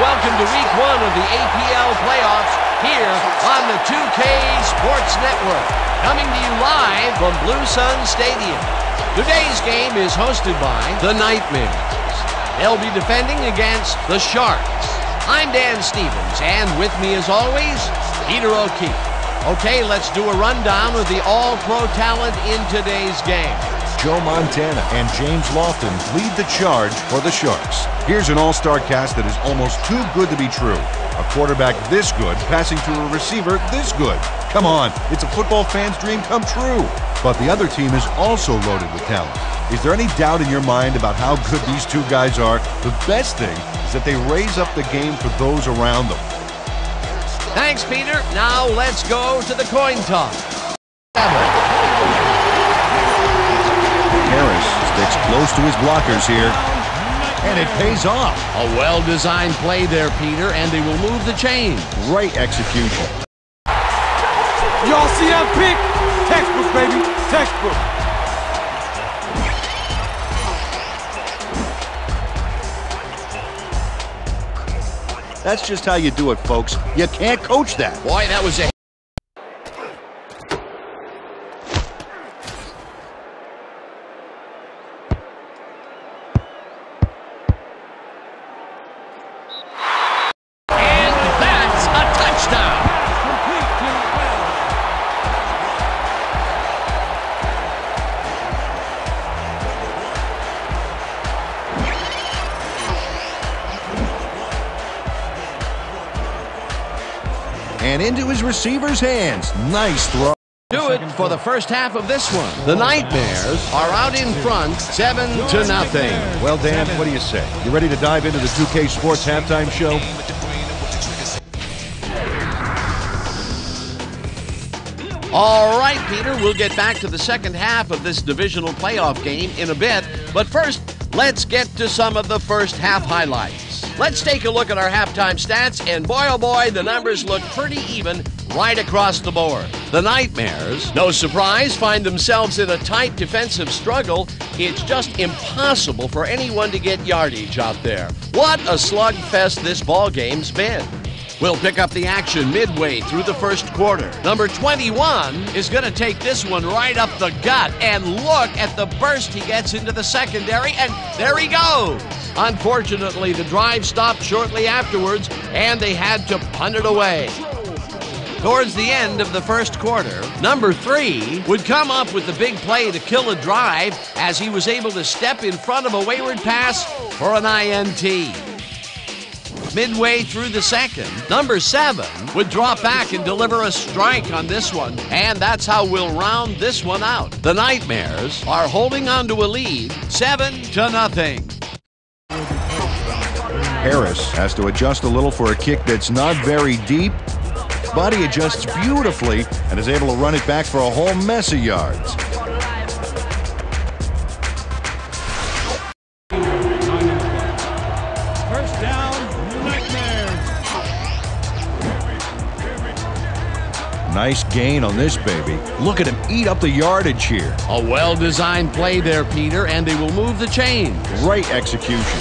welcome to Week 1 of the APL playoffs here on the 2K Sports Network. Coming to you live from Blue Sun Stadium. Today's game is hosted by the Nightmares. They'll be defending against the Sharks. I'm Dan Stevens, and with me as always, Peter O'Keefe. Okay, let's do a rundown of the all-pro talent in today's game. Joe Montana and James Lofton lead the charge for the Sharks. Here's an all-star cast that is almost too good to be true. A quarterback this good passing to a receiver this good. Come on, it's a football fan's dream come true. But the other team is also loaded with talent. Is there any doubt in your mind about how good these two guys are? The best thing is that they raise up the game for those around them. Thanks, Peter. Now let's go to the coin toss. Harris sticks close to his blockers here, and it pays off. A well-designed play there, Peter, and they will move the chain. Great execution. Y'all see that pick? Textbook, baby. Textbook. That's just how you do it, folks. You can't coach that. Boy, that was a... And into his receiver's hands. Nice throw. Do it for the first half of this one. The Nightmares are out in front, 7-0. Well, Dan, what do you say? You ready to dive into the 2K Sports halftime show? All right, Peter, we'll get back to the second half of this divisional playoff game in a bit. But first, let's get to some of the first half highlights. Let's take a look at our halftime stats, and boy, oh boy, the numbers look pretty even right across the board. The Nightmares, no surprise, find themselves in a tight defensive struggle. It's just impossible for anyone to get yardage out there. What a slugfest this ball game's been. We'll pick up the action midway through the first quarter. Number 21 is going to take this one right up the gut, and look at the burst he gets into the secondary, and there he goes. Unfortunately, the drive stopped shortly afterwards, and they had to punt it away. Towards the end of the first quarter, number 3 would come up with the big play to kill a drive as he was able to step in front of a wayward pass for an INT. Midway through the second, number 7 would drop back and deliver a strike on this one, and that's how we'll round this one out. The Nightmares are holding on to a lead, 7-0. Harris has to adjust a little for a kick that's not very deep, but he adjusts beautifully and is able to run it back for a whole mess of yards. First down, Nightmares. Nice gain on this baby. Look at him eat up the yardage here. A well-designed play there, Peter, and they will move the chain. Great execution.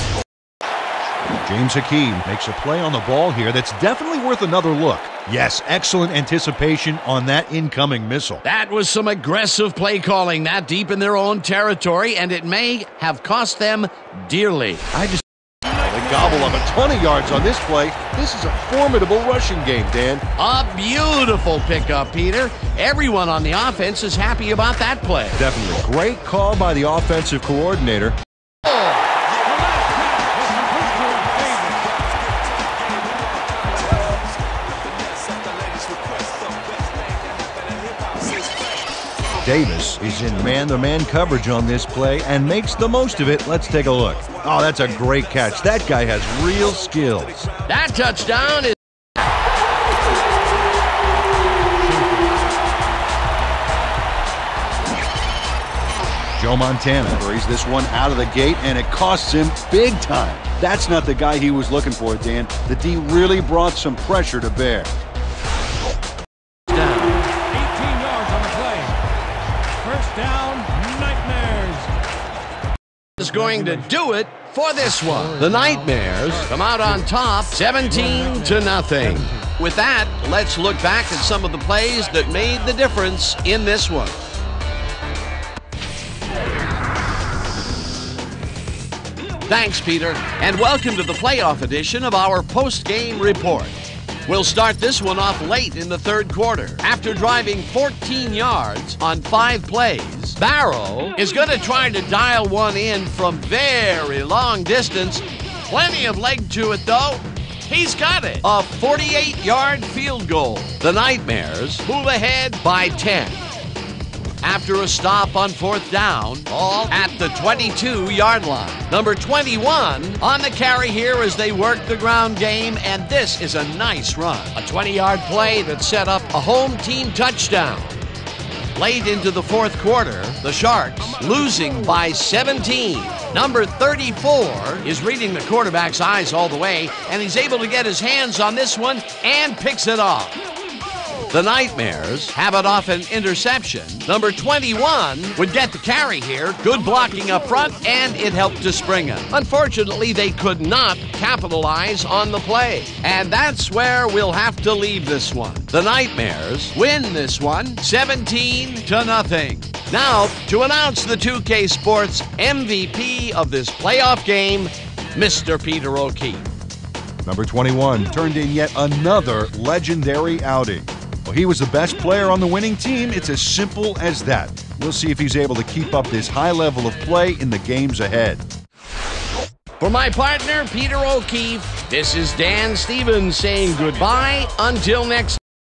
James Hakeem makes a play on the ball here that's definitely worth another look. Yes, excellent anticipation on that incoming missile. That was some aggressive play calling that deep in their own territory, and it may have cost them dearly. They gobble up a ton of yards on this play. This is a formidable rushing game, Dan. A beautiful pickup, Peter. Everyone on the offense is happy about that play. Definitely. Great call by the offensive coordinator. Davis is in man-to-man coverage on this play and makes the most of it. Let's take a look. Oh, that's a great catch. That guy has real skills. That touchdown is... Joe Montana buries this one out of the gate, and it costs him big time. That's not the guy he was looking for, Dan. The D really brought some pressure to bear. is going to do it for this one. The Nightmares come out on top 17-0. With that, let's look back at some of the plays that made the difference in this one. Thanks, Peter, and welcome to the playoff edition of our post-game report. We'll start this one off late in the third quarter. After driving 14 yards on 5 plays, Barrow is going to try to dial one in from very long distance. Plenty of leg to it, though. He's got it. A 48-yard field goal. The Nightmares move ahead by 10. After a stop on 4th down, ball at the 22-yard line. Number 21 on the carry here as they work the ground game, and this is a nice run. A 20-yard play that set up a home team touchdown. Late into the 4th quarter, the Sharks losing by 17. Number 34 is reading the quarterback's eyes all the way, and he's able to get his hands on this one and picks it off. The Nightmares have it off an interception. Number 21 would get the carry here. Good blocking up front, and it helped to spring him. Unfortunately, they could not capitalize on the play. And that's where we'll have to leave this one. The Nightmares win this one 17-0. Now, to announce the 2K Sports MVP of this playoff game, Mr. Peter O'Keefe. Number 21 turned in yet another legendary outing. Well, he was the best player on the winning team. It's as simple as that. We'll see if he's able to keep up this high level of play in the games ahead. For my partner, Peter O'Keefe, this is Dan Stevens saying goodbye until next